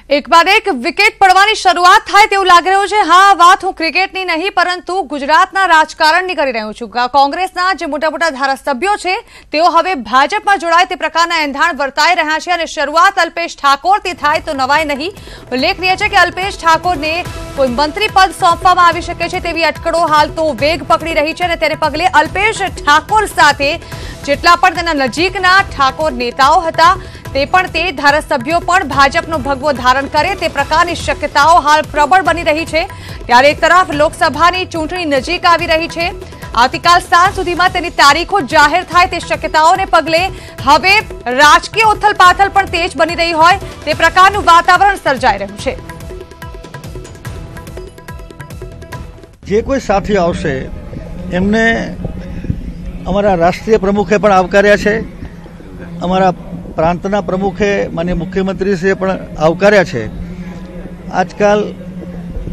એક બાદ એક વિકેટ પડવાની શરૂઆત થાય તેવું લાગી રહ્યું છે। હા, વાત હું ક્રિકેટની નહીં પરંતુ ગુજરાતના રાજકારણની કરી રહ્યો છું। કોંગ્રેસના જે મોટા મોટા ધારાસભ્યો છે તેઓ હવે ભાજપમાં જોડાય તે પ્રકારના એંધાણ વર્તાઈ રહ્યા છે અને શરૂઆત અલ્પેશ ઠાકોરથી થાય તો નવાઈ નહીં। ઉલ્લેખનીય છે કે અલ્પેશ ઠાકોરને કોઈ મંત્રી પદ સોંપવામાં આવી શકે છે તેવી અટકળો હાલ તો વેગ પકડી રહી છે અને તેને પગલે અલ્પેશ ઠાકોર સાથે જેટલા પણ તેના નજીકના ઠાકોર નેતાઓ હતા તે પણ તે ધારાસભ્યો પણ ભાજપનો ભગવો ધારણ કરે તે પ્રકારની શક્યતાઓ હાલ પ્રબળ બની રહી છે। ત્યારે એક તરફ લોકસભાની ચૂંટણી નજીક આવી રહી છે। આવતીકાલ સાંજ સુધીમાં તેની તારીખો જાહેર થાય તે શક્યતાઓને પગલે હવે રાજકીય ઉથલપાથલ પણ તેજ બની રહી હોય તે પ્રકારનું વાતાવરણ સર્જાઈ રહ્યું છે। જે કોઈ સાથી આવશે એમને અમારા રાષ્ટ્રીય પ્રમુખે પણ આવકાર્યા છે, અમારા प्रांतना प्रमुखे माननीय मुख्यमंत्री से पण आवकार्या छे। आजकल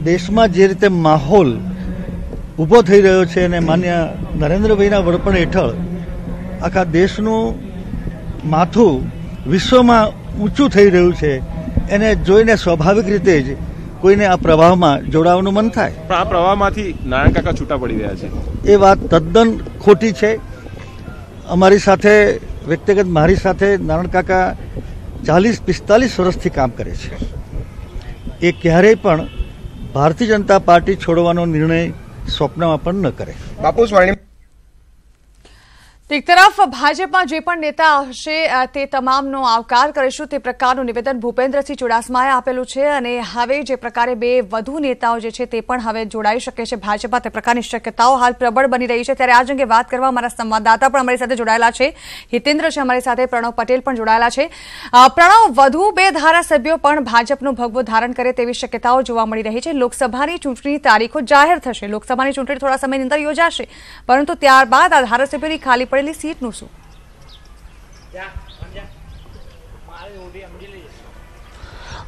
देश में जे रीते माहौल ऊभो थई रह्यो छे अने माननीय नरेन्द्रभाईना वडपण हेठळ आखा देशनुं माथुं विश्वमां ऊंचुं थई रह्युं छे एने जोईने स्वाभाविक रीते ज कोईने आ प्रवाहमां जोडाવાનું मन थाय। आ प्रवाहमांथी नारायण काका छूटा पड़ी रह्या छे ए वात तद्दन खोटी छे। अमारी साथे व्यक्तिगत मारी साथे नारायण काका 40-45 वर्षथी काम करे छे। ए क्यारेय पण भारतीय जनता पार्टी छोड़वानो निर्णय स्वप्નમાં પણ ન કરે। બાપુ સ્વર્ણિમ एक तरफ भाजपा जे पण नेता हशे ते तमामनो आवकार करीशुं ते प्रकारनुं निवेदन भूपेन्द्रसिंह चुडासमाए आपेलुं छे अने हवे जे प्रकारे बे वधु नेताओ जे छे ते पण हवे जोडाई शके छे भाजपा ते प्रकारनी शक्यताओ हाल प्रबळ बनी रही छे। त्यारे आज अंगे वात करवा अमारा संवाददाता पण अमारी साथे जोडायेला छे, हितेन्द्र छे अमारी साथे, प्रणव पटेल पण जोडायेला छे। प्रणव, वधु बे धारासभ्यो पण भाजपनो भगवो धारण करे तेवी शक्यताओ जोवा मळी रही छे। लोकसभानी चूंटणी तारीखो जाहेर थशे, लोकसभानी चूंटणी थोड़ा समयनी अंदर योजाशे परंतु त्यारबाद आ धारासभ्योनी खाली पड़ेली सीटનું શું?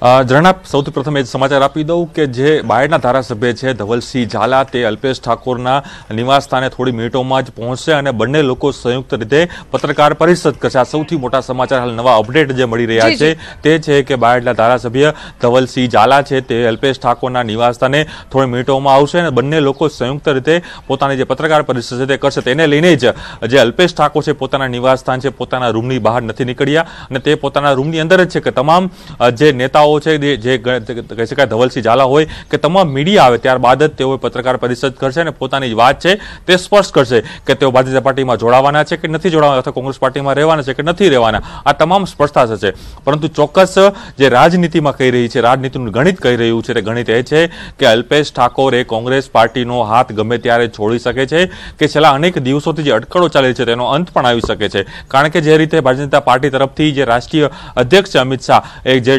ઝરણા, સૌથી પ્રથમ એ સમાચાર આપી દઉં કે જે બાયડના ધારાસભ્ય છે ધવલસિંહ ઝાલા તે અલ્પેશ ઠાકોરના નિવાસ સ્થાને થોડી મિનિટોમાં જ પહોંચશે અને બંને લોકો સંયુક્ત રીતે પત્રકાર પરિષદ કરશે। આ સૌથી મોટા સમાચાર હાલ નવા અપડેટ જે મળી રહ્યા છે તે છે કે બાયડના ધારાસભ્ય ધવલસિંહ ઝાલા છે તે અલ્પેશ ઠાકોરના નિવાસ સ્થાને થોડી મિનિટોમાં આવશે અને બંને લોકો સંયુક્ત રીતે પોતાની જે પત્રકાર પરિષદ છે તે કરશે। તેને લઈને જ જે અલ્પેશ ઠાકોર છે પોતાના નિવાસ સ્થાન છે પોતાના રૂમની બહાર નથી નીકળ્યા અને તે પોતાના રૂમની અંદર જ છે કે તમામ જે નેતાઓ છે જે કહી શકાય ધવલસિંહ ઝાલા હોય કે તમામ મીડિયા આવે ત્યારબાદ જ તેઓ પત્રકાર પરિષદ કરશે અને પોતાની વાત છે તે સ્પષ્ટ કરશે કે તેઓ ભારતીય જનતા પાર્ટીમાં જોડાવાના છે કે નથી જોડાવાના અથવા કોંગ્રેસ પાર્ટીમાં રહેવાના છે કે નથી રહેવાના। આ તમામ સ્પષ્ટતા થશે પરંતુ ચોક્કસ જે રાજનીતિમાં કહી રહી છે, રાજનીતિનું ગણિત કહી રહ્યું છે તે ગણિત એ છે કે અલ્પેશ ઠાકોર એ કોંગ્રેસ પાર્ટીનો હાથ ગમે ત્યારે છોડી શકે છે કે છેલ્લા અનેક દિવસોથી જે અટકળો ચાલી છે તેનો અંત પણ આવી શકે છે। કારણ કે જે રીતે ભારતીય જનતા પાર્ટી તરફથી જે રાષ્ટ્રીય અધ્યક્ષ અમિત શાહ જે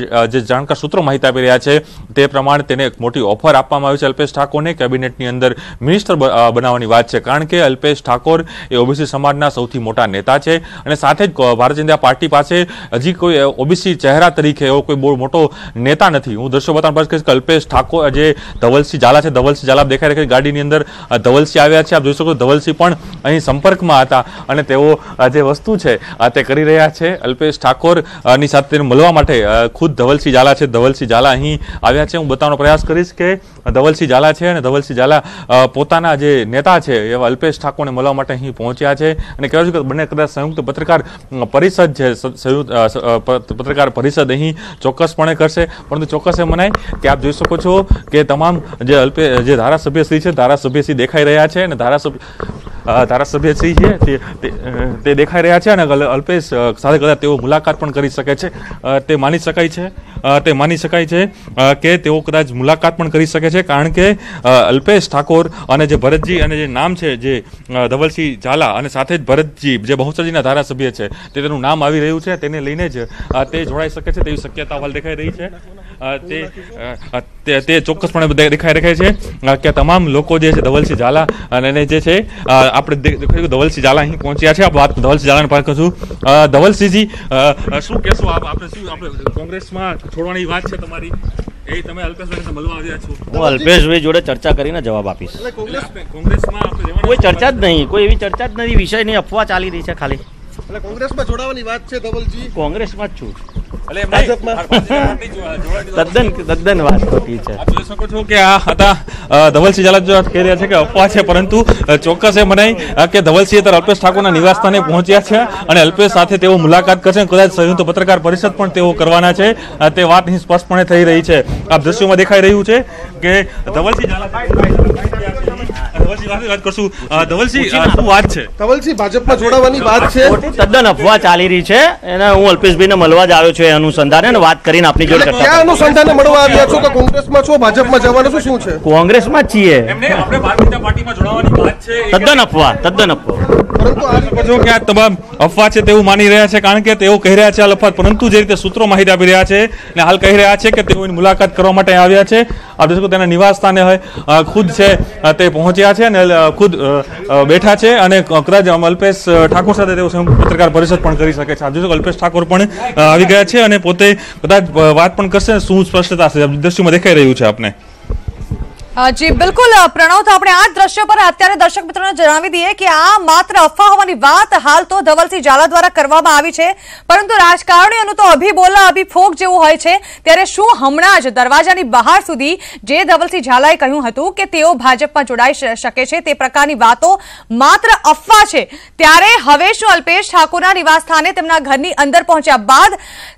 જાણકાર સૂત્રો માહિતી આપી રહ્યા છે તે પ્રમાણે તેને એક મોટી ઓફર આપવામાં આવી છે અલ્પેશ ઠાકોરને કેબિનેટની અંદર મિનિસ્ટર બનાવવાની વાત છે। કારણ કે અલ્પેશ ઠાકોર એ ઓબીસી સમાજના સૌથી મોટા નેતા છે અને સાથે જ ભારતીય જનતા પાર્ટી પાસે હજી કોઈ ઓબીસી ચહેરા તરીકે એવો કોઈ બહુ મોટો નેતા નથી। હું દ્રશ્યો બતાવવા કહીશ કે અલ્પેશ ઠાકોર જે ધવલસિંહ ઝાલા છે, ધવલસિંહ ઝાલા દેખાઈ રહ્યા ગાડીની અંદર ધવલસિંહ આવ્યા છે, આપ જોઈ શકો ધવલસિંહ પણ અહીં સંપર્કમાં હતા અને તેઓ જે વસ્તુ છે તે કરી રહ્યા છે અલ્પેશ ઠાકોર ની સાથે તેને મળવા માટે ખુદ ધવલસિંહ ઝાલા છે, ધવલસિંહ ઝાલા અહીં આવ્યા છે। હું બતાવવાનો પ્રયાસ કરીશ કે ધવલસિંહ ઝાલા છે અને ધવલસિંહ ઝાલા પોતાના જે નેતા છે એવા અલ્પેશ ઠાકોરને મળવા માટે અહીં પહોંચ્યા છે અને કહેવાય છે કે બંને કદાચ સંયુક્ત પત્રકાર પરિષદ છે, સંયુક્ત પત્રકાર પરિષદ અહીં ચોક્કસપણે કરશે। પરંતુ ચોક્કસ એ મનાય કે આપ જોઈ શકો છો કે તમામ જે ધારાસભ્યશ્રી છે ધારાસભ્યશ્રી દેખાઈ રહ્યા છે અને ધારાસભ્યશ્રી છે તે દેખાઈ રહ્યા છે અને અલ્પેશ સાથે કદાચ તેઓ મુલાકાત પણ કરી શકે છે તે માની શકાય છે કે તેઓ કદાચ મુલાકાત પણ કરી શકે છે। કારણ કે અલ્પેશ ઠાકોર અને જે ભરતજી અને જે નામ છે જે ધવલસિંહ ઝાલા અને સાથે જ ભરતજી જે બહુચરાજીના ધારાસભ્ય છે તેનું નામ આવી રહ્યું છે તેને લઈને જ તે જોડાઈ શકે છે તેવી શક્યતા હાલ દેખાઈ રહી છે। તે ચોક્કસપણે દેખાઈ છે કે તમામ લોકો જે છે ધવલસિંહ ઝાલા અને જે છે આપણે દેખાયું ધવલસિંહ ઝાલા અહીં પહોંચ્યા છે। વાત ધવલસિંહ ઝાલાને પાસે કરશું। ધવલસિંહજી, શું કહેશો આપણે કોંગ્રેસમાં છોડવાની વાત છે તમારી એ તમે અલ્પેશભાઈને મળવા આવ્યા છો? હું અલ્પેશભાઈ જોડે ચર્ચા કરીને જવાબ આપીશ। કોંગ્રેસમાં કોઈ ચર્ચા જ નહીં, કોઈ એવી ચર્ચા જ નથી, વિષય નહીં, અફવા ચાલી રહી છે ખાલી। એટલે કોંગ્રેસમાં જોડાવાની વાત છે ધવલજી? કોંગ્રેસમાં જ છું। તદ્દન વાત ખોટી છે. આપ જોઈ શકો છો કે આ હતા ધવલસિંહ ઝાલા જો કહી રહ્યા છે કે અફવા છે, પરંતુ ચોક્કસ એ મનાય કે ધવલસિંહ અત્યારે અલ્પેશ ઠાકોરના નિવાસ સ્થાને પહોંચ્યા છે અને અલ્પેશ સાથે તેઓ મુલાકાત કરશે. કદાચ સંયુક્ત પત્રકાર પરિષદ પણ તેઓ કરવાના છે. તે વાત અહીં સ્પષ્ટપણે થઈ રહી છે. આપ દ્રશ્યોમાં દેખાઈ રહ્યું છે કે ધવલસિંહ ઝાલા વાત કરશું. ધવલસિંહ શું વાત છે? ધવલસિંહ ભાજપમાં જોડાવાની વાત છે. તદ્દન અફવા ચાલી રહી છે. એને હું અલ્પેશભાઈને મળવા જ આવ્યો છું એ અનુસંધાને અને વાત કરીને આપની જોડે ચર્ચા. ક્યાં અનુસંધાને મળવા આવ્યા છો? કે કોંગ્રેસમાં છો, ભાજપમાં જવાનું શું છે? કોંગ્રેસમાં જ છીએ. આપણે ભારતીય જનતા પાર્ટીમાં જોડાવાની વાત છે. તદ્દન અફવા. પરંતુ આ જો કે આ તમામ અફવા છે તેવું માની રહ્યા છે, કારણ કે તેઓ કહી રહ્યા છે અફવા, પરંતુ જે રીતે સૂત્રો માહિતી આપી રહ્યા છે અને હાલ કહી રહ્યા છે કે તેઓની મુલાકાત કરવા માટે આવ્યા છે. આપ જોશો તેના નિવાસ સ્થાને હોય ખુદ છે તે પહોંચ્યા છે અને ખુદ બેઠા છે અને કદાચ અલ્પેશ ઠાકોર સાથે તેઓ પત્રકાર પરિષદ પણ કરી શકે છે. આપ જોશો અલ્પેશ ઠાકોર પણ આવી ગયા છે અને પોતે કદાચ વાત પણ કરશે. શું સ્પષ્ટતા છે દ્રશ્યમાં દેખાઈ રહ્યું છે આપને? જી બિલકુલ પ્રણવ, તો આપણે આ દ્રશ્યો પર અત્યારે દર્શક મિત્રોને જણાવી દઈએ કે આ માત્ર અફવા હોવાની વાત હાલ તો ધવલસિંહ ઝાલા દ્વારા કરવામાં આવી છે, પરંતુ રાજકારણીઓનું તો અભી બોલા અભી ફોક જેવું હોય છે. ત્યારે શું હમણાં જ દરવાજાની બહાર સુધી જે ધવલસિંહ ઝાલાએ કહ્યું હતું કે તેઓ ભાજપમાં જોડાઈ શકે છે તે પ્રકારની વાતો માત્ર અફવા છે, ત્યારે હવે શું અલ્પેશ ઠાકોરના નિવાસ સ્થાને તેમના ઘરની અંદર પહોંચ્યા બાદ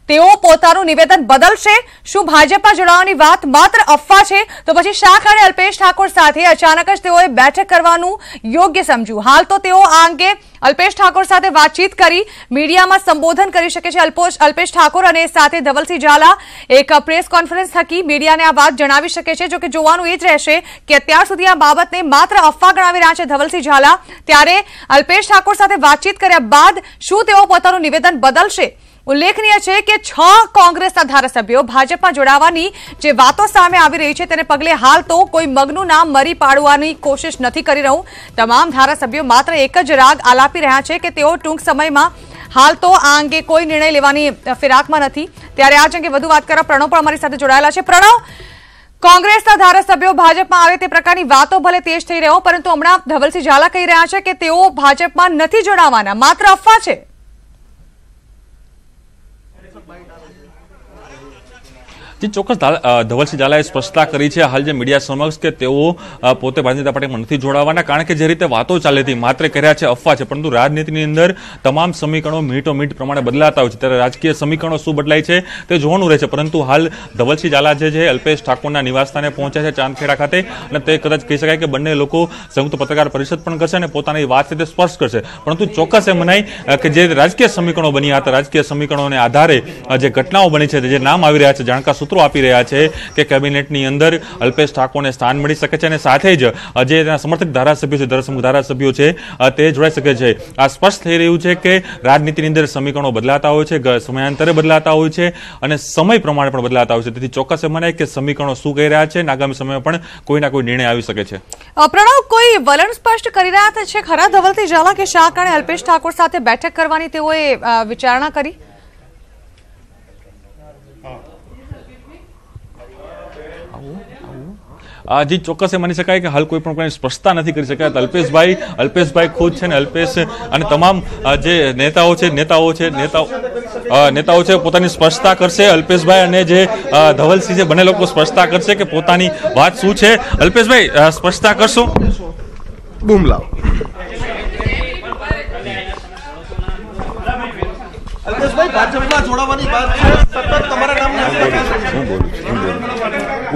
તેઓ પોતાનું નિવેદન બદલશે? શું ભાજપમાં જોડાવાની વાત માત્ર અફવા છે? તો પછી શા કારણે અલ્પેશ ઠાકોર સાથે અચાનક જ તેઓએ બેઠક કરવાનું યોગ્ય સમજ્યું? હાલ તો તેઓ આ અંગે અલ્પેશ ઠાકોર સાથે વાતચીત કરી મીડિયામાં સંબોધન કરી શકે છે અલ્પેશ ઠાકોર, અને સાથે ધવલસિંહ ઝાલા એક પ્રેસ કોન્ફરન્સ થકી મીડિયાને આ વાત જણાવી શકે છે. જો કે જોવાનું એ જ રહેશે કે અત્યાર સુધી આ બાબતને માત્ર અફવા ગણાવી રહ્યા છે ધવલસિંહ ઝાલા, ત્યારે અલ્પેશ ઠાકોર સાથે વાતચીત કર્યા બાદ શું તેઓ પોતાનું નિવેદન બદલશે? ઉલ્લેખનીય છે કે 6 કોંગ્રેસના ધારાસભ્યો ભાજપમાં જોડાવાની જે વાતો સામે આવી રહી છે તેને પગલે હાલ તો કોઈ મગનું નામ મરી પાડવાની કોશિશ નથી કરી રહ્યું. તમામ ધારાસભ્યો માત્ર એક જ રાગ આલાપી રહ્યા છે કે તેઓ ટૂંક સમયમાં હાલ તો આ અંગે કોઈ નિર્ણય લેવાની ફિરાકમાં નથી. ત્યારે આ અંગે વધુ વાત કરવા પ્રણવ પણ અમારી સાથે જોડાયેલા છે. પ્રણવ, કોંગ્રેસના ધારાસભ્યો ભાજપમાં આવે તે પ્રકારની વાતો ભલે તેજ થઈ રહ્યો, પરંતુ હમણાં ધવલસિંહ ઝાલા કહી રહ્યા છે કે તેઓ ભાજપમાં નથી જોડાવાના, માત્ર અફવા છે. જે ચોક્કસ ધવલસિંહ ઝાલાએ સ્પષ્ટતા કરી છે હાલ જે મીડિયા સમક્ષ કે તેઓ પોતે ભારતીય જનતા પાર્ટીમાં નથી જોડાવાના, કારણ કે જે રીતે વાતો ચાલી હતી માત્ર કર્યા છે અફવા છે, પરંતુ રાજનીતિની અંદર તમામ સમીકરણો મિનિટો મિનિટ પ્રમાણે બદલાતા હોય છે. ત્યારે રાજકીય સમીકરણો શું બદલાય છે તે જોવાનું રહે છે. પરંતુ હાલ ધવલસિંહ ઝાલા જે છે અલ્પેશ ઠાકોરના નિવાસસ્થાને પહોંચ્યા છે ચાંદખેડા ખાતે, અને તે કદાચ કહી શકાય કે બંને લોકો સંયુક્ત પત્રકાર પરિષદ પણ કરશે અને પોતાની વાત છે તે સ્પષ્ટ કરશે. પરંતુ ચોક્કસ એ મનાય કે જે રાજકીય સમીકરણો બન્યા હતા, રાજકીય સમીકરણોને આધારે જે ઘટનાઓ બની છે, જે નામ આવી રહ્યા છે, જાણકાર સૂત્રો આપી રહ્યા છે કે કેબિનેટની અંદર અલ્પેશ ઠાકોરને સ્થાન મળી શકે છે અને સાથે જ જે તેના સમર્થક ધારાસભ્યો છે, ધરસમુખ ધારાસભ્યો છે તે જોડાઈ શકે છે. આ સ્પષ્ટ થઈ રહ્યું છે કે રાજનીતિની અંદર સમીકરણો બદલાતા હોય છે, સમયાંતરે બદલાતા હોય છે અને સમય પ્રમાણે પણ બદલાતા હોય છે. તેથી ચોક્કસ મનાય કે સમીકરણો શું કહી રહ્યા છે અને આગામી સમયમાં પણ કોઈના કોઈ નિર્ણય આવી શકે છે. પ્રણવ, કોઈ વલણ સ્પષ્ટ કરી રહ્યા છે ખરા ધવલસિંહ ઝાલા કે શા કારણે અલ્પેશ ઠાકોર સાથે બેઠક કરવાની તેઓએ વિચારણા કરી? જી ચોક્કસ એ માની શકાય કે હાલ કોઈ પણ સ્પષ્ટતા નથી કરી શકાય. અલ્પેશભાઈ ખુદ છે ને અલ્પેશ અને તમામ જે નેતાઓ છે પોતાની સ્પષ્ટતા કરશે. અલ્પેશભાઈ અને જે ધવલસિંહ છે બંને લોકો સ્પષ્ટતા કરશે કે પોતાની વાત શું છે. અલ્પેશભાઈ સ્પષ્ટતા કરશો? બૂમ લાવ. અલ્પેશભાઈ ભાજપમાં જોડાવાની વાત છે, સતત તમારા નામને હું બોલું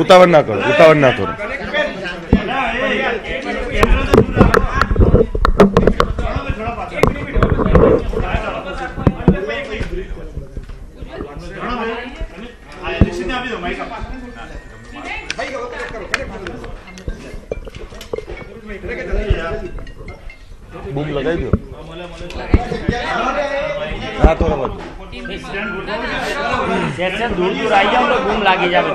ઉતાવળ ના કરો. બૂમ લગાવી દો. હા થોડા વધુ દૂર દૂર આવી જાવ તો બૂમ લાગી જાય.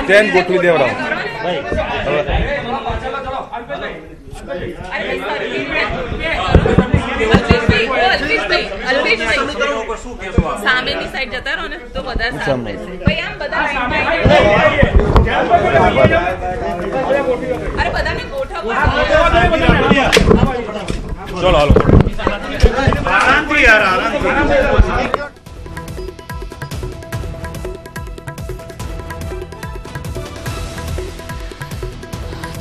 સ્ટેન્ડ ગોઠવી દેવડાવો. સામેની સાઈડ જતા રહો ને તો વધારે સારું રહેશે. ભાઈ આમ બધા અરે બધાને ગોઠવો. ચલો હાલો. તો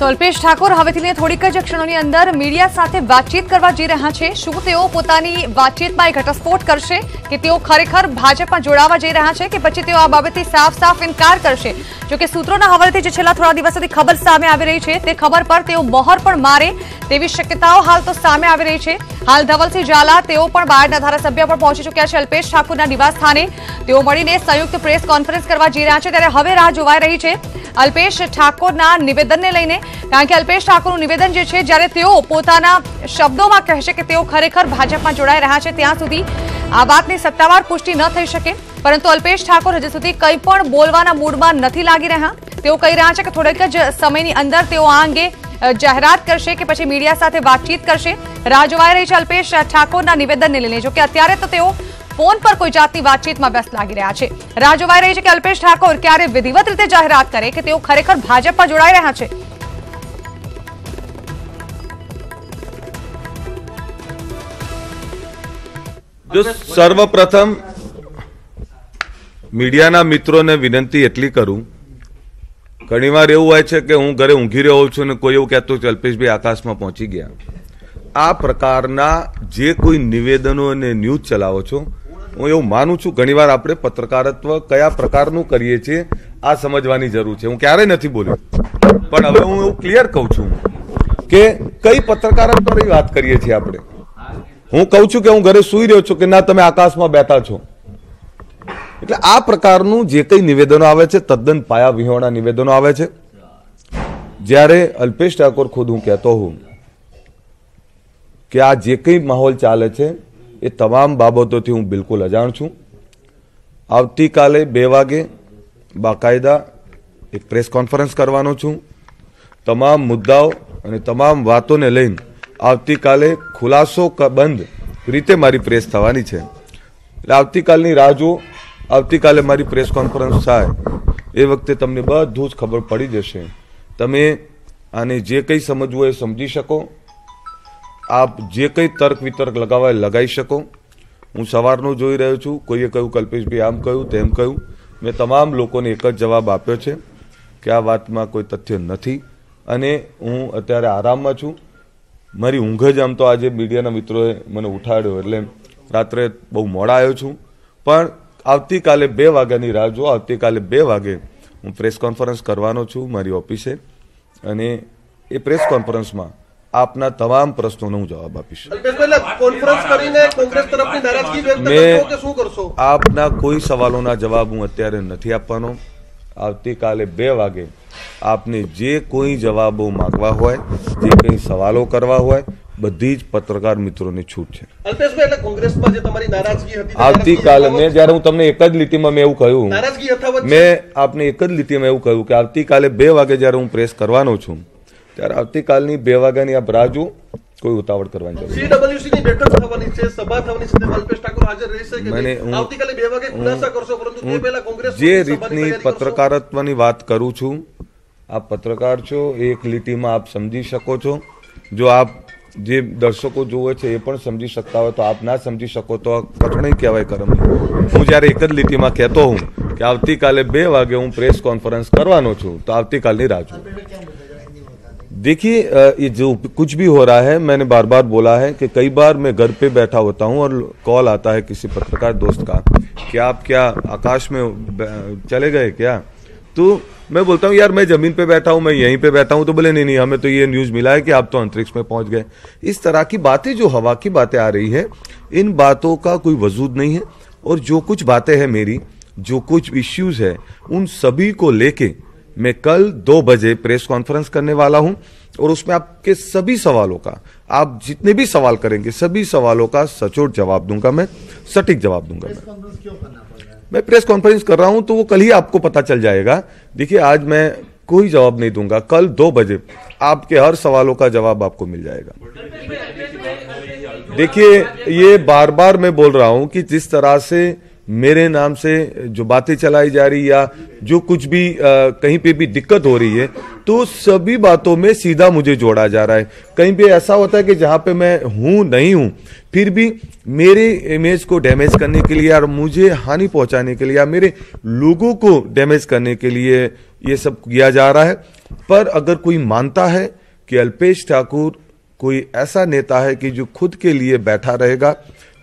અલ્પેશ ઠાકોર હવેથી લઈને થોડીક જ ક્ષણોની અંદર મીડિયા સાથે વાતચીત કરવા જઈ રહ્યા છે. શું તેઓ પોતાની વાતચીતમાં ઘટસ્ફોટ કરશે કે તેઓ ખરેખર ભાજપમાં જોડાવા જઈ રહ્યા છે કે પછી તેઓ આ બાબતથી સાફ ઇનકાર કરશે? જોકે સૂત્રોના હવાલેથી જે છેલ્લા થોડા દિવસોથી ખબર સામે આવી રહી છે તે ખબર પર તેઓ મહોર પણ મારે તેવી શક્યતાઓ હાલ તો સામે આવી રહી છે. હાલ ધવલસિંહ ઝાલા તેઓ પણ બાયડના ધારાસભ્ય પણ પહોંચી ચૂક્યા છે અલ્પેશ ઠાકોરના નિવાસ સ્થાને. તેઓ મળીને સંયુક્ત પ્રેસ કોન્ફરન્સ કરવા જઈ રહ્યા છે ત્યારે હવે રાહ જોવાઈ રહી છે અલ્પેશ ઠાકોરના નિવેદનને લઈને. કારણ કે અલ્પેશ ઠાકોરનું નિવેદન જે છે જ્યારે તેઓ પોતાના શબ્દોમાં કહેશે કે તેઓ ખરેખર ભાજપમાં જોડાઈ રહ્યા છે ત્યાં સુધી આ વાતની સત્તાવાર પુષ્ટિ ન થઈ શકે. પરંતુ અલ્પેશ ઠાકોર હજી સુધી કંઈ પણ બોલવાના મૂડમાં નથી લાગી રહ્યા. તેઓ કહી રહ્યા છે કે થોડીક જ સમયની અંદર તેઓ આ અંગે જાહેરાત કરશે કે પછી મીડિયા સાથે વાતચીત કરશે. રાહ જોવાઈ રહી છે અલ્પેશ ઠાકોરના નિવેદનને લઈને. જોકે અત્યારે તો તેઓ ફોન પર કોઈ જાતની વાતચીતમાં વ્યસ્ત લાગી રહ્યા છે. રાહ જોવાઈ રહી છે કે અલ્પેશ ઠાકોર ક્યારે વિધિવત રીતે જાહેરાત કરે કે તેઓ ખરેખર ભાજપમાં જોડાઈ રહ્યા છે. જો સર્વપ્રથમ મીડિયાના મિત્રોને વિનંતી એટલી કરું, ઘણીવાર એવું હોય છે કે હું ઘરે ઊંઘી રહ્યો છું ને કોઈ એવું કહેતું કે અલ્પેશભાઈ આકાશમાં પહોંચી ગયા. આ પ્રકારના જે કોઈ નિવેદનો અને ન્યૂઝ ચલાવો છો, હું એવું માનું છું ઘણીવાર આપણે પત્રકારત્વ કયા પ્રકારનું કરીએ છીએ આ સમજવાની જરૂર છે. હું ક્યારેય નથી બોલ્યો, પણ હવે હું એવું ક્લિયર કહું છું કે કઈ પત્રકારત્વની વાત કરીએ છીએ આપણે. હું કહું છું કે હું ઘરે સૂઈ રહ્યો છું કે ના તમે આકાશમાં બેઠા છો. એટલે આ પ્રકારનું જે કઈ નિવેદનો આવે છે તદ્દન પાયા વિહોણા નિવેદનો આવે છે. જ્યારે અલ્પેશ ઠાકોર ખુદ હું કહેતો હું કે આ જે કઈ માહોલ ચાલે છે એ તમામ બાબતોથી હું બિલકુલ અજાણ છું. આવતીકાલે 2 વાગે બાકાયદા એક પ્રેસ કોન્ફરન્સ કરવાનો છું. તમામ મુદ્દાઓ અને તમામ વાતોને લઈને આવતીકાલે ખુલાસો બંધ રીતે મારી પ્રેસ થવાની છે. એટલે આવતીકાલની રાહ જુઓ. આવતીકાલે મારી પ્રેસ કોન્ફરન્સ થાય એ વખતે તમને બધું જ ખબર પડી જશે. તમે આને જે કંઈ સમજવું હોય એ સમજી શકો. આપ જે કંઈ તર્ક વિતર્ક લગાવવા લગાવી શકો. હું સવારનું જોઈ રહ્યો છું, કોઈએ કહ્યું કલ્પેશભાઈ આમ કહ્યું તેમ કહ્યું. મેં તમામ લોકોને એક જ જવાબ આપ્યો છે કે આ વાતમાં કોઈ તથ્ય નથી અને હું અત્યારે આરામમાં છું. મારી ઊંઘ જ આમ તો આજે મીડિયાના મિત્રોએ મને ઉઠાડ્યો એટલે રાત્રે બહુ મોડા આવ્યો છું. પણ આવતીકાલે 2 વાગ્યાની રાહ જો. આવતીકાલે 2 વાગે હું પ્રેસ કોન્ફરન્સ કરવાનો છું મારી ઓફિસે અને એ પ્રેસ કોન્ફરન્સમાં આપના તમામ પ્રશ્નોનો હું જવાબ આપીશ. મેં આપના કોઈ સવાલોના જવાબ હું અત્યારે નથી આપવાનો. આવતીકાલે 2 વાગે આપને જે કોઈ જવાબો માંગવા હોય, જે કંઈ સવાલો કરવા હોય, બધી જ પત્રકાર મિત્રોને છૂટ છે. આવતીકાલે મેં જયારે હું તમને એક જ લીટીમાં મેં એવું કહ્યું, મેં આપને એક જ લીટીમાં એવું કહ્યું કે આવતીકાલે 2 વાગે જયારે હું પ્રેસ કરવાનો છું ત્યારે આવતીકાલની 2 વાગ્યાની આપ રાહ જુઓ. કોઈ ઉતાવળ કરવાની જે રીતની પત્રકારત્વની વાત કરું છું, આપ પત્રકાર છો, એક લીટીમાં આપ સમજી શકો છો. જો આપ જે દર્શકો જોવે છે એ પણ સમજી શકતા હોય તો આપ ના સમજી શકો તો કઠણાઈ કહેવાય કરમની. હું જયારે એક જ લીટીમાં કહેતો હું कि આવતીકાલે 2 વાગે હું प्रेस कॉन्फ्रेंस करवानो छूं तो આવતીકાલની રાહ જુઓ। देखिए ये जो कुछ भी हो रहा है, मैंने बार बार बोला है कि कई बार मैं घर पे बैठा होता हूं और कॉल आता है किसी पत्रकार दोस्त का कि आप क्या आकाश में चले गए क्या, तो मैं बोलता हूं यार मैं जमीन पे बैठा हूं, मैं यहीं पे बैठा हूं। तो बोले नहीं हमें तो ये न्यूज मिला है कि आप तो अंतरिक्ष में पहुंच गए। इस तरह की बातें जो हवा की बातें आ रही है, इन बातों का कोई वजूद नहीं है। और जो कुछ बातें हैं मेरी, जो कुछ इश्यूज है, उन सभी को लेके मैं कल 2 बजे प्रेस कॉन्फ्रेंस करने वाला हूं और उसमें आपके सभी सवालों का, आप जितने भी सवाल करेंगे सभी सवालों का सचोट जवाब दूंगा, मैं सटीक जवाब दूंगा। मैं प्रेस कॉन्फ्रेंस कर रहा हूं तो वो कल ही आपको पता चल जाएगा। देखिए आज मैं कोई जवाब नहीं दूंगा, कल 2 बजे आपके हर सवालों का जवाब आपको मिल जाएगा। देखिए ये बार बार मैं बोल रहा हूं कि जिस तरह से मेरे नाम से जो बातें चलाई जा रही या जो कुछ भी कहीं पे भी दिक्कत हो रही है, तो सभी बातों में सीधा मुझे जोड़ा जा रहा है। कहीं पे ऐसा होता है कि जहां पे मैं हूं नहीं हूं, फिर भी मेरे इमेज को डैमेज करने के लिए और मुझे हानि पहुंचाने के लिए या मेरे लोगों को डैमेज करने के लिए ये सब किया जा रहा है। पर अगर कोई मानता है कि अल्पेश ठाकुर कोई ऐसा नेता है कि जो खुद के लिए बैठा रहेगा,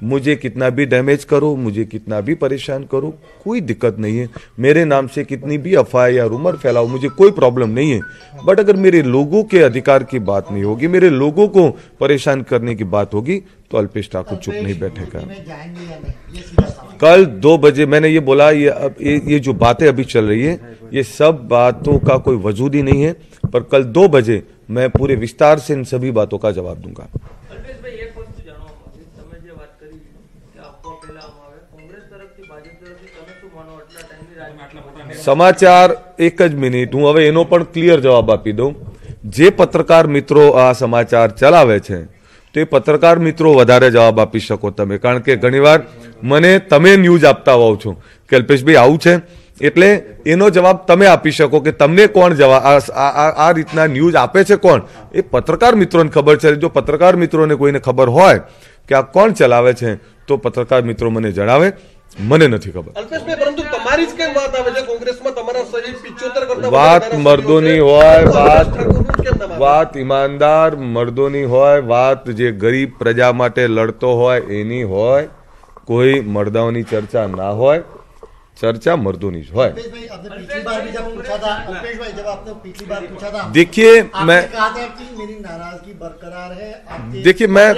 मुझे कितना भी डैमेज करो, मुझे कितना भी परेशान करो, कोई दिक्कत नहीं है। मेरे नाम से कितनी भी अफवाह या रूमर फैलाओ, मुझे कोई प्रॉब्लम नहीं है। बट अगर मेरे लोगों के अधिकार की बात नहीं होगी, मेरे लोगों को परेशान करने की बात होगी, तो अल्पेश ठाकुर चुप नहीं बैठेगा। कल 2 बजे मैंने ये बोला, ये जो बातें अभी चल रही है, ये सब बातों का कोई वजूद ही नहीं है। पर कल 2 बजे मैं पूरे विस्तार से इन सभी बातों का जवाब दूंगा। સમાચાર એક જ મિનિટ, હું હવે એનો પણ ક્લિયર જવાબ આપી દઉં। જે પત્રકાર મિત્રો આ સમાચાર ચલાવે છે તે પત્રકાર મિત્રો વધારે જવાબ આપી શકો તમે, કારણ કે ઘણીવાર મને તમે ન્યૂઝ આપતા હોવ છો કે અલ્પેશભાઈ આવું છે, એટલે એનો જવાબ તમે આપી શકો કે તમને કોણ જવાબ આ રીતના ન્યૂઝ આપે છે, કોણ એ પત્રકાર મિત્રોને ખબર છે। જો પત્રકાર મિત્રોને કોઈને ખબર હોય કે આ કોણ ચલાવે છે, તો પત્રકાર મિત્રો મને જણાવે, મને નથી ખબર। અલ્પેશભાઈ, પરંતુ તમારી જ કેમ વાત આવે છે કોંગ્રેસમાં? તમારા સહિત 75 કરતા વાત મર્દોની હોય, વાત ઈમાનદાર મર્દોની હોય, વાત જે ગરીબ પ્રજા માટે લડતો હોય એની હોય, કોઈ મર્દાઓની ચર્ચા ના હોય, चर्चा मर्दों की है। देखिए मैं मेरी नाराजगी बरकरार है, देखिए मैं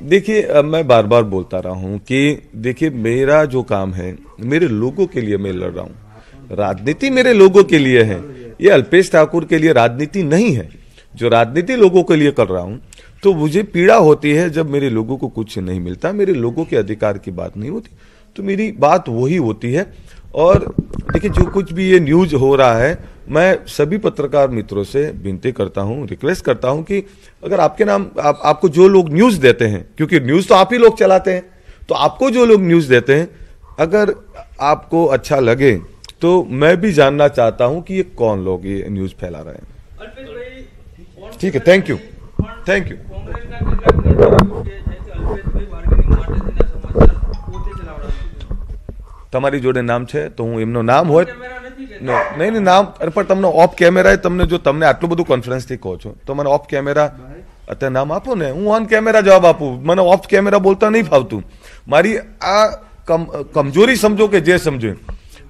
देखिए मैं बार बार बोलता रहा हूं कि देखिए मेरा जो काम है मेरे लोगों के लिए मैं लड़ रहा हूं, राजनीति मेरे लोगों के लिए है, ये अल्पेश ठाकुर के लिए राजनीति नहीं है। जो राजनीति लोगों के लिए कर रहा हूं तो मुझे पीड़ा होती है जब मेरे लोगों को कुछ नहीं मिलता, मेरे लोगों के अधिकार की बात नहीं होती, तो मेरी बात वही होती है। और देखिए जो कुछ भी ये न्यूज हो रहा है, मैं सभी पत्रकार मित्रों से विनती करता हूं, रिक्वेस्ट करता हूं कि अगर आपके नाम आपको जो लोग न्यूज देते हैं, क्योंकि न्यूज तो आप ही लोग चलाते हैं, तो आपको जो लोग न्यूज देते हैं अगर आपको अच्छा लगे तो मैं भी जानना चाहता हूं कि ये कौन लोग ये न्यूज फैला रहे हैं। ठीक है, थैंक यू, थैंक यू। તમારી જોડે નામ છે તો હું એમનો નામ હોય નહીં નામ પણ તમને ઓફ કેમેરા તમને જો તમને આટલું બધું કોન્ફરન્સ થી કહો છો તો મને ઓફ કેમેરા અત્યારે નામ આપો ને, હું ઓન કેમેરા જવાબ આપું, મને ઓફ કેમેરા બોલતા નહીં ફાવતું। મારી આ કમજોરી સમજો કે જે સમજો,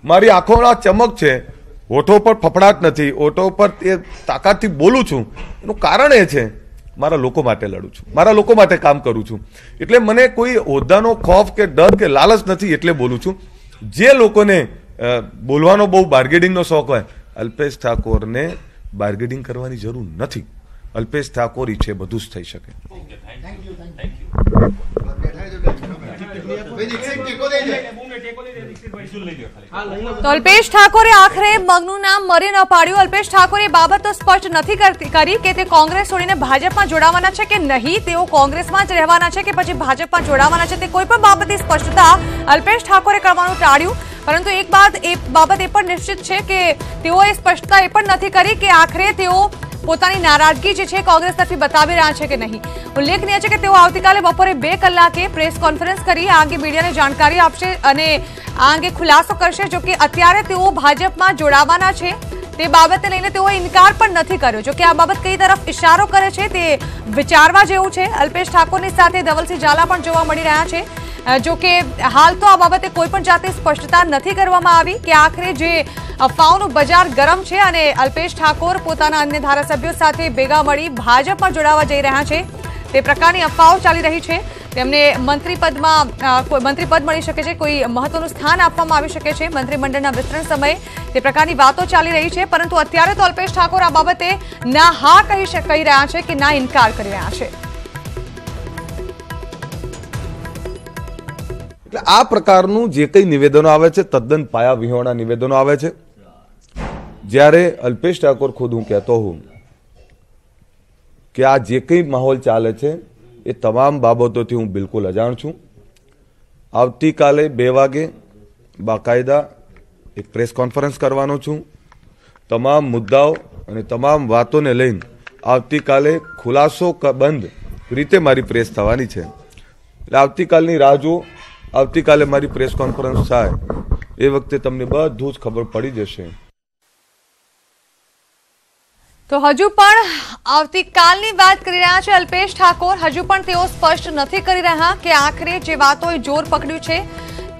મારી આંખોના ચમક છે, હોઠો પર ફફડાટ નથી, હોઠો પર એ તાકાતથી બોલું છું, એનું કારણ એ છે મારા લોકો માટે લડું છું, મારા લોકો માટે કામ કરું છું, એટલે મને કોઈ હોદ્દાનો ખોફ કે ડર કે લાલચ નથી, એટલે બોલું છું। જે લોકોને બોલવાનો બહુ બાર્ગેનિંગનો શોખ હોય, અલ્પેશ ઠાકોરને બાર્ગેનિંગ કરવાની જરૂર નથી, અલ્પેશ ઠાકોર ઈચ્છે બધું જ થઈ શકે। તો અલ્પેશ ઠાકોરે આખરે મગનું નામ મરી ન પાડ્યું। અલ્પેશ ઠાકોરે બાબત તો સ્પષ્ટ નથી કરી કે તે કોંગ્રેસ છોડીને ભાજપમાં જોડાવાના છે કે નહીં, તેઓ કોંગ્રેસમાં જ રહેવાના છે કે પછી ભાજપમાં જોડાવાના છે, તે કોઈ પણ બાબતની સ્પષ્ટતા અલ્પેશ ઠાકોરે કરવાનું ટાળ્યું। પરંતુ એક બાબત એ પણ નિશ્ચિત છે કે તેઓએ સ્પષ્ટતા એ પણ નથી કરી કે આખરે તેઓ પોતાની નારાજગી જે છે કોંગ્રેસ તરફથી બતાવી રહ્યા છે કે નહીં। ઉલ્લેખનીય છે કે તેઓ આવતીકાલે બપોરે 2 કલાકે પ્રેસ કોન્ફરન્સ કરી આ અંગે મીડિયાને જાણકારી આપશે અને આ અંગે ખુલાસો કરશે। જો કે અત્યારે તેઓ ભાજપમાં જોડાવાના છે તે બાબતને લઈને તેઓએ ઇનકાર પણ નથી કર્યો। જો કે આ બાબત કઈ તરફ ઇશારો કરે છે તે વિચારવા જેવું છે। અલ્પેશ ઠાકોરની સાથે ધવલસિંહ ઝાલા પણ જોવા મળી રહ્યા છે। જો કે હાલ તો આ બાબતે કોઈ પણ જાતની સ્પષ્ટતા નથી કરવામાં આવી કે આખરે જે અફવાઓનું બજાર ગરમ છે અને અલ્પેશ ઠાકોર પોતાના અન્ય ધારાસભ્યો સાથે ભેગા મળી ભાજપમાં જોડાવા જઈ રહ્યા છે તે પ્રકારની અફવાઓ ચાલી રહી છે। તેમને મંત્રી પદ મળી શકે છે, કોઈ મહત્વનું સ્થાન આપવામાં આવી શકે છે મંત્રીમંડળના વિસ્તરણ સમયે, તે પ્રકારની વાતો ચાલી રહી છે। પરંતુ અત્યારે તો અલ્પેશ ઠાકોર આ બાબતે ના હા કહી રહ્યા છે કે ના ઇનકાર કરી રહ્યા છે। એટલે આ પ્રકારનું જે કંઈ નિવેદનો આવે છે તદ્દન પાયા વિહોણા નિવેદનો આવે છે। જ્યારે અલ્પેશ ઠાકોર ખુદ હું કહેતો હું કે આ જે કંઈ માહોલ ચાલે છે એ તમામ બાબતોથી હું બિલકુલ અજાણ છું। આવતીકાલે 2 વાગે બાકાયદા એક પ્રેસ કોન્ફરન્સ કરવાનો છું. તમામ મુદ્દાઓ અને તમામ વાતોને લઈને આવતીકાલે ખુલાસો બંધ રીતે મારી પ્રેસ થવાની છે. એટલે આવતીકાલની રાહ જુઓ. આવતીકાલે મારી પ્રેસ કોન્ફરન્સ થાય એ વખતે તમને બધું જ ખબર પડી જશે. તો હજુ પણ આવતીકાલની વાત કરી રહ્યા છે અલ્પેશ ઠાકોર. હજુ પણ તેઓ સ્પષ્ટ નથી કરી રહ્યા કે આખરે જે વાતોએ જોર પકડ્યું છે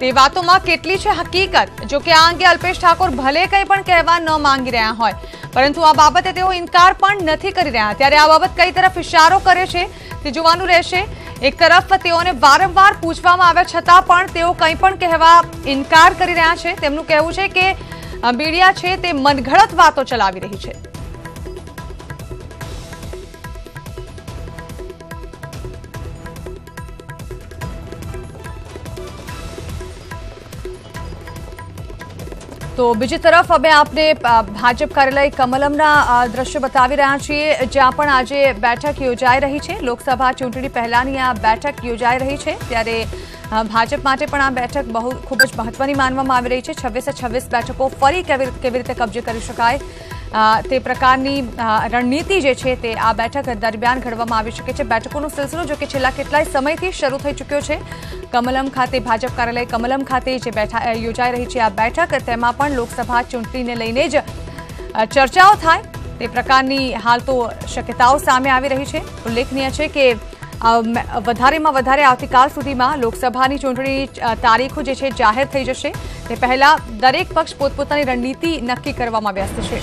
તે વાતોમાં કેટલી છે હકીકત. જો કે આ અંગે અલ્પેશ ઠાકોર ભલે કંઈ પણ કહેવા ન માંગી રહ્યા હોય, પરંતુ આ બાબતે તેઓ ઇનકાર પણ નથી કરી રહ્યા. ત્યારે આ બાબત કઈ તરફ ઇશારો કરે છે તે જોવાનું રહેશે. એક તરફ તેઓને વારંવાર પૂછવામાં આવ્યા છતાં પણ તેઓ કંઈ પણ કહેવા ઇનકાર કરી રહ્યા છે. તેમનું કહેવું છે કે મીડિયા છે તે મનઘડત વાતો ચલાવી રહી છે. તો બીજી તરફ હવે આપણે ભાજપ કાર્યાલય કમલમના દ્રશ્યો બતાવી રહ્યા છીએ, જ્યાં પણ આજે બેઠક યોજાઈ રહી છે. લોકસભા ચૂંટણી પહેલાની આ બેઠક યોજાઈ રહી છે. ત્યારે ભાજપ માટે પણ આ બેઠક ખૂબ જ મહત્વની માનવામાં આવી રહી છે. 26 બેઠકો ફરી કેવી રીતે કબજે કરી શકાય તે પ્રકારની રણનીતિ જે છે તે આ બેઠક દરમિયાન ઘડવામાં આવી શકે છે. બેઠકોનો સિલસિલો જો કે છેલ્લા કેટલાય સમયથી શરૂ થઈ ચૂક્યો છે. કમલમ ખાતે ભાજપ કાર્યાલય કમલમ ખાતે જે યોજાઈ રહી છે આ બેઠક, તેમાં પણ લોકસભા ચૂંટણીને લઈને જ ચર્ચાઓ થાય તે પ્રકારની હાલ તો શક્યતાઓ સામે આવી રહી છે. ઉલ્લેખનીય છે કે વધારેમાં વધારે આવતીકાલ સુધીમાં લોકસભાની ચૂંટણી તારીખો જે છે જાહેર થઈ જશે. તે પહેલા દરેક પક્ષ પોતપોતાની રણનીતિ નક્કી કરવામાં વ્યસ્ત છે.